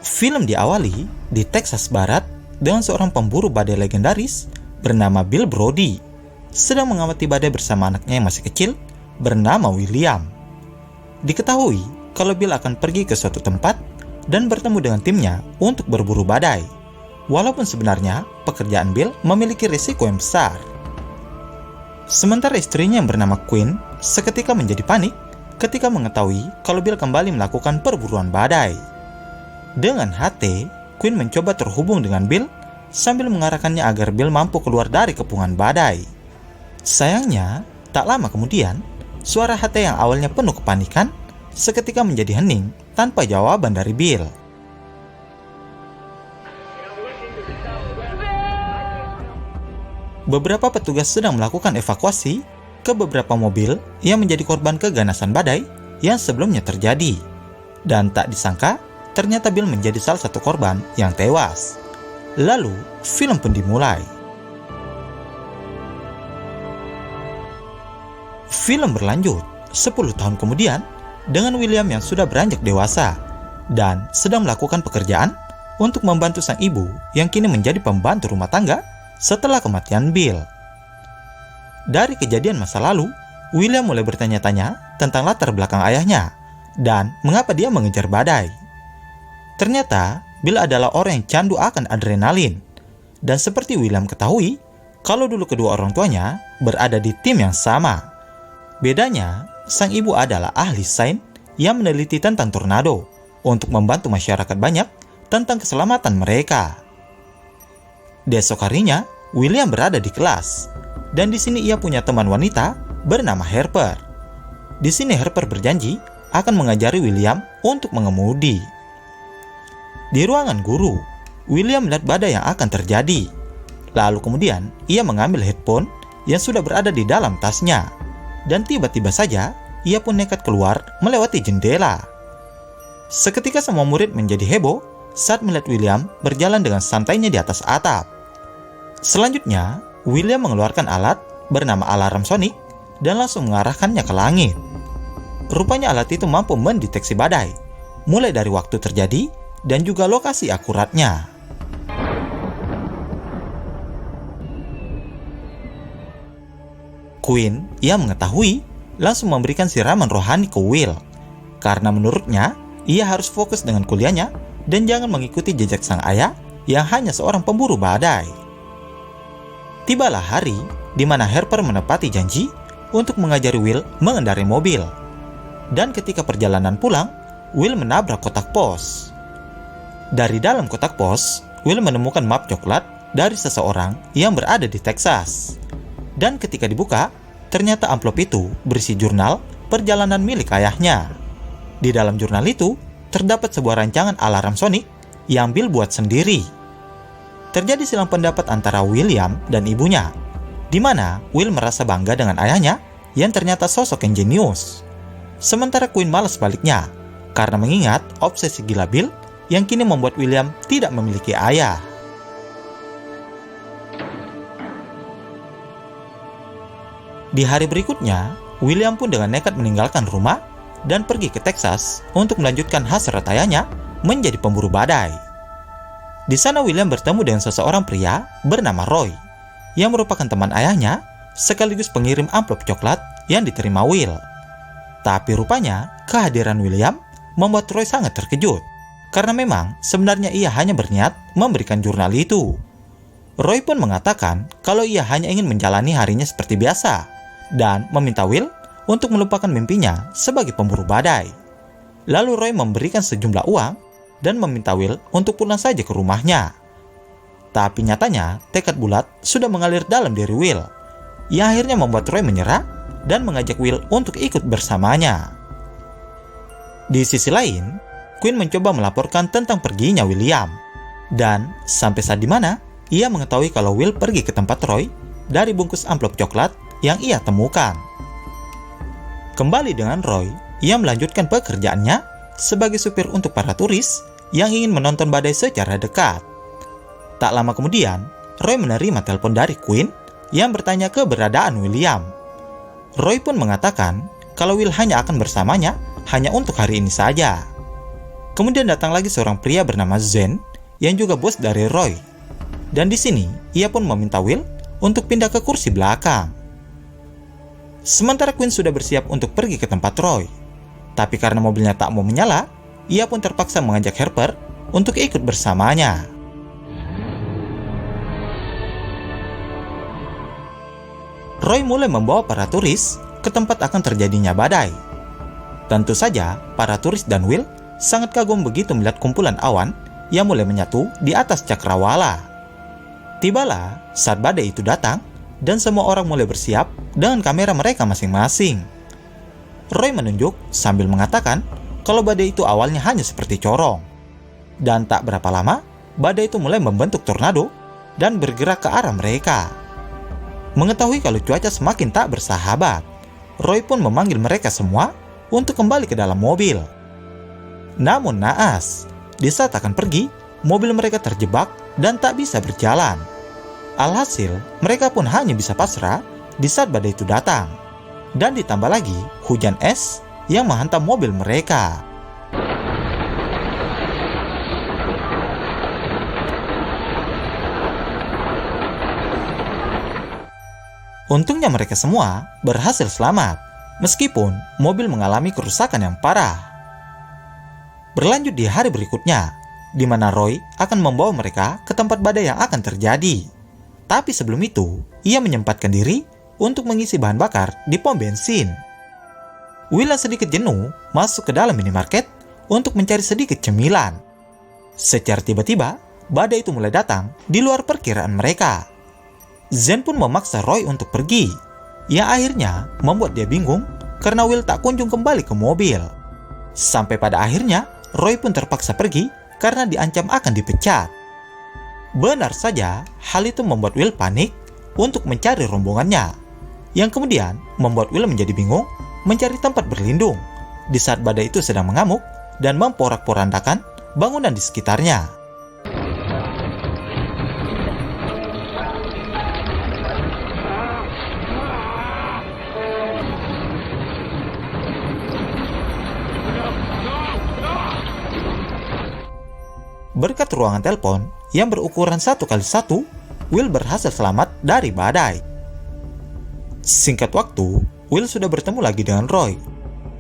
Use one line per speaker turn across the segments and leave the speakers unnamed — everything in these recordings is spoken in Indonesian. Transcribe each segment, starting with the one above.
Film diawali di Texas Barat dengan seorang pemburu badai legendaris bernama Bill Brody sedang mengamati badai bersama anaknya yang masih kecil bernama William. Diketahui kalau Bill akan pergi ke suatu tempat dan bertemu dengan timnya untuk berburu badai, walaupun sebenarnya pekerjaan Bill memiliki risiko yang besar. Sementara istrinya yang bernama Queen seketika menjadi panik ketika mengetahui kalau Bill kembali melakukan perburuan badai. Dengan hati, Queen mencoba terhubung dengan Bill sambil mengarahkannya agar Bill mampu keluar dari kepungan badai. Sayangnya, tak lama kemudian, suara HT yang awalnya penuh kepanikan seketika menjadi hening tanpa jawaban dari Bill. Beberapa petugas sedang melakukan evakuasi ke beberapa mobil yang menjadi korban keganasan badai yang sebelumnya terjadi. Dan tak disangka, ternyata Bill menjadi salah satu korban yang tewas. Lalu, film pun dimulai. Film berlanjut 10 tahun kemudian dengan William yang sudah beranjak dewasa dan sedang melakukan pekerjaan untuk membantu sang ibu yang kini menjadi pembantu rumah tangga setelah kematian Bill. Dari kejadian masa lalu, William mulai bertanya-tanya tentang latar belakang ayahnya dan mengapa dia mengejar badai. Ternyata, Bill adalah orang yang candu akan adrenalin. Dan seperti William ketahui, kalau dulu kedua orang tuanya berada di tim yang sama. Bedanya, sang ibu adalah ahli sains yang meneliti tentang tornado untuk membantu masyarakat banyak tentang keselamatan mereka. Di esok harinya, William berada di kelas. Dan di sini ia punya teman wanita bernama Harper. Di sini Harper berjanji akan mengajari William untuk mengemudi. Di ruangan guru, William melihat badai yang akan terjadi. Lalu kemudian, ia mengambil headphone yang sudah berada di dalam tasnya. Dan tiba-tiba saja, ia pun nekat keluar melewati jendela. Seketika semua murid menjadi heboh saat melihat William berjalan dengan santainya di atas atap. Selanjutnya, William mengeluarkan alat bernama alarm sonik dan langsung mengarahkannya ke langit. Rupanya alat itu mampu mendeteksi badai, mulai dari waktu terjadi dan juga lokasi akuratnya. Queen yang mengetahui langsung memberikan siraman rohani ke Will, karena menurutnya ia harus fokus dengan kuliahnya dan jangan mengikuti jejak sang ayah yang hanya seorang pemburu badai. Tibalah hari di mana Harper menepati janji untuk mengajari Will mengendarai mobil. Dan ketika perjalanan pulang, Will menabrak kotak pos. Dari dalam kotak pos, Will menemukan map coklat dari seseorang yang berada di Texas. Dan ketika dibuka, ternyata amplop itu berisi jurnal perjalanan milik ayahnya. Di dalam jurnal itu, terdapat sebuah rancangan alarm sonik yang Bill buat sendiri. Terjadi silang pendapat antara William dan ibunya, di mana Will merasa bangga dengan ayahnya yang ternyata sosok yang jenius. Sementara Queen malas sebaliknya, karena mengingat obsesi gila Bill yang kini membuat William tidak memiliki ayah. Di hari berikutnya, William pun dengan nekat meninggalkan rumah dan pergi ke Texas untuk melanjutkan hasrat ayahnya menjadi pemburu badai. Di sana William bertemu dengan seseorang pria bernama Roy, yang merupakan teman ayahnya sekaligus pengirim amplop coklat yang diterima Will. Tapi rupanya kehadiran William membuat Roy sangat terkejut, karena memang sebenarnya ia hanya berniat memberikan jurnal itu. Roy pun mengatakan kalau ia hanya ingin menjalani harinya seperti biasa dan meminta Will untuk melupakan mimpinya sebagai pemburu badai. Lalu Roy memberikan sejumlah uang dan meminta Will untuk pulang saja ke rumahnya. Tapi nyatanya tekad bulat sudah mengalir dalam diri Will, yang akhirnya membuat Roy menyerah dan mengajak Will untuk ikut bersamanya. Di sisi lain, Queen mencoba melaporkan tentang perginya William. Dan sampai saat dimana ia mengetahui kalau Will pergi ke tempat Roy dari bungkus amplop coklat yang ia temukan. Kembali dengan Roy, ia melanjutkan pekerjaannya sebagai supir untuk para turis yang ingin menonton badai secara dekat. Tak lama kemudian, Roy menerima telepon dari Queen yang bertanya keberadaan William. Roy pun mengatakan kalau Will hanya akan bersamanya hanya untuk hari ini saja. Kemudian datang lagi seorang pria bernama Zen yang juga bos dari Roy. Dan di sini ia pun meminta Will untuk pindah ke kursi belakang. Sementara Quinn sudah bersiap untuk pergi ke tempat Roy. Tapi karena mobilnya tak mau menyala, ia pun terpaksa mengajak Harper untuk ikut bersamanya. Roy mulai membawa para turis ke tempat akan terjadinya badai. Tentu saja, para turis dan Will sangat kagum begitu melihat kumpulan awan yang mulai menyatu di atas cakrawala. Tibalah saat badai itu datang dan semua orang mulai bersiap dengan kamera mereka masing-masing. Roy menunjuk sambil mengatakan kalau badai itu awalnya hanya seperti corong. Dan tak berapa lama, badai itu mulai membentuk tornado dan bergerak ke arah mereka. Mengetahui kalau cuaca semakin tak bersahabat, Roy pun memanggil mereka semua untuk kembali ke dalam mobil. Namun naas, di saat akan pergi, mobil mereka terjebak dan tak bisa berjalan. Alhasil, mereka pun hanya bisa pasrah di saat badai itu datang. Dan ditambah lagi, hujan es yang menghantam mobil mereka. Untungnya mereka semua berhasil selamat, meskipun mobil mengalami kerusakan yang parah. Berlanjut di hari berikutnya, di mana Roy akan membawa mereka ke tempat badai yang akan terjadi. Tapi sebelum itu, ia menyempatkan diri untuk mengisi bahan bakar di pom bensin. Will yang sedikit jenuh masuk ke dalam minimarket untuk mencari sedikit cemilan. Secara tiba-tiba, badai itu mulai datang di luar perkiraan mereka. Zen pun memaksa Roy untuk pergi, yang akhirnya membuat dia bingung karena Will tak kunjung kembali ke mobil. Sampai pada akhirnya, Roy pun terpaksa pergi karena diancam akan dipecat. Benar saja, hal itu membuat Will panik untuk mencari rombongannya, yang kemudian membuat Will menjadi bingung mencari tempat berlindung di saat badai itu sedang mengamuk dan memporak-porandakan bangunan di sekitarnya. Berkat ruangan telepon yang berukuran 1x1, Will berhasil selamat dari badai. Singkat waktu, Will sudah bertemu lagi dengan Roy.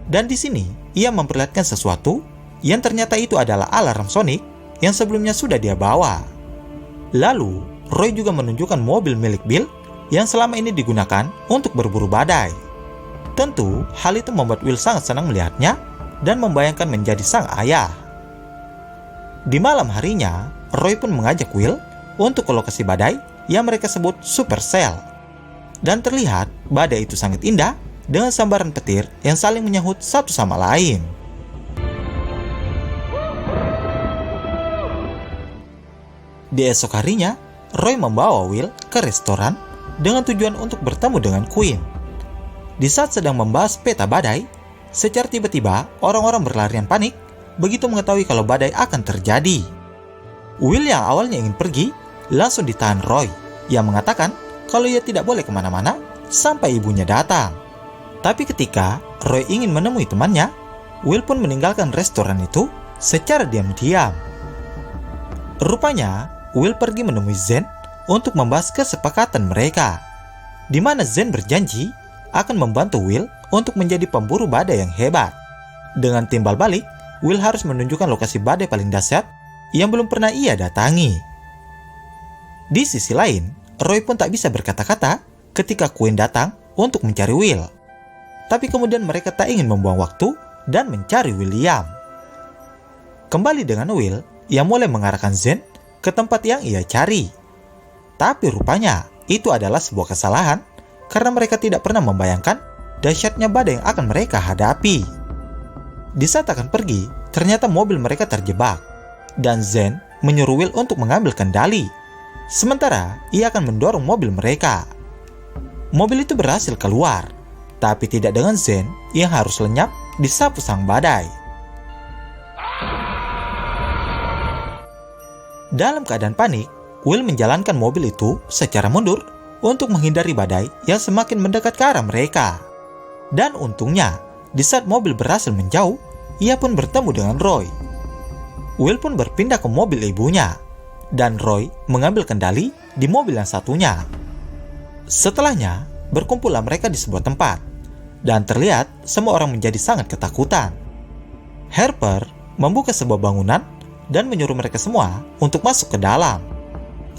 Dan di sini, ia memperlihatkan sesuatu yang ternyata itu adalah alarm sonik yang sebelumnya sudah dia bawa. Lalu, Roy juga menunjukkan mobil milik Bill yang selama ini digunakan untuk berburu badai. Tentu, hal itu membuat Will sangat senang melihatnya dan membayangkan menjadi sang ayah. Di malam harinya, Roy pun mengajak Will untuk ke lokasi badai yang mereka sebut Supercell. Dan terlihat badai itu sangat indah dengan sambaran petir yang saling menyahut satu sama lain. Di esok harinya, Roy membawa Will ke restoran dengan tujuan untuk bertemu dengan Quinn. Di saat sedang membahas peta badai, secara tiba-tiba orang-orang berlarian panik begitu mengetahui kalau badai akan terjadi. Will yang awalnya ingin pergi, langsung ditahan Roy, yang mengatakan kalau ia tidak boleh kemana-mana sampai ibunya datang. Tapi ketika Roy ingin menemui temannya, Will pun meninggalkan restoran itu secara diam-diam. Rupanya, Will pergi menemui Zen untuk membahas kesepakatan mereka, di mana Zen berjanji akan membantu Will untuk menjadi pemburu badai yang hebat. Dengan timbal balik, Will harus menunjukkan lokasi badai paling dahsyat yang belum pernah ia datangi. Di sisi lain, Roy pun tak bisa berkata-kata ketika Quinn datang untuk mencari Will. Tapi kemudian mereka tak ingin membuang waktu dan mencari William. Kembali dengan Will yang mulai mengarahkan Zen ke tempat yang ia cari. Tapi rupanya itu adalah sebuah kesalahan karena mereka tidak pernah membayangkan dahsyatnya badai yang akan mereka hadapi. Di saat akan pergi, ternyata mobil mereka terjebak, dan Zen menyuruh Will untuk mengambil kendali, sementara ia akan mendorong mobil mereka. Mobil itu berhasil keluar, tapi tidak dengan Zen yang harus lenyap disapu sang badai. Dalam keadaan panik, Will menjalankan mobil itu secara mundur untuk menghindari badai yang semakin mendekat ke arah mereka. Dan untungnya, di saat mobil berhasil menjauh, ia pun bertemu dengan Roy. Will pun berpindah ke mobil ibunya, dan Roy mengambil kendali di mobil yang satunya. Setelahnya, berkumpullah mereka di sebuah tempat, dan terlihat semua orang menjadi sangat ketakutan. Harper membuka sebuah bangunan dan menyuruh mereka semua untuk masuk ke dalam.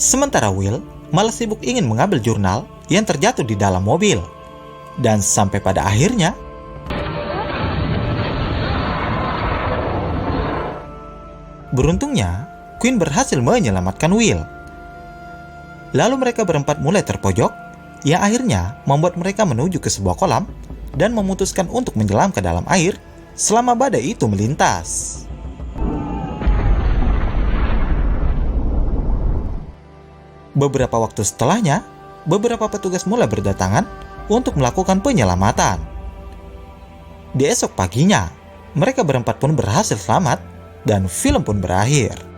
Sementara Will malah sibuk ingin mengambil jurnal yang terjatuh di dalam mobil. Dan sampai pada akhirnya, beruntungnya, Quinn berhasil menyelamatkan Will. Lalu mereka berempat mulai terpojok, yang akhirnya membuat mereka menuju ke sebuah kolam dan memutuskan untuk menyelam ke dalam air selama badai itu melintas. Beberapa waktu setelahnya, beberapa petugas mulai berdatangan untuk melakukan penyelamatan. Di esok paginya, mereka berempat pun berhasil selamat dan film pun berakhir.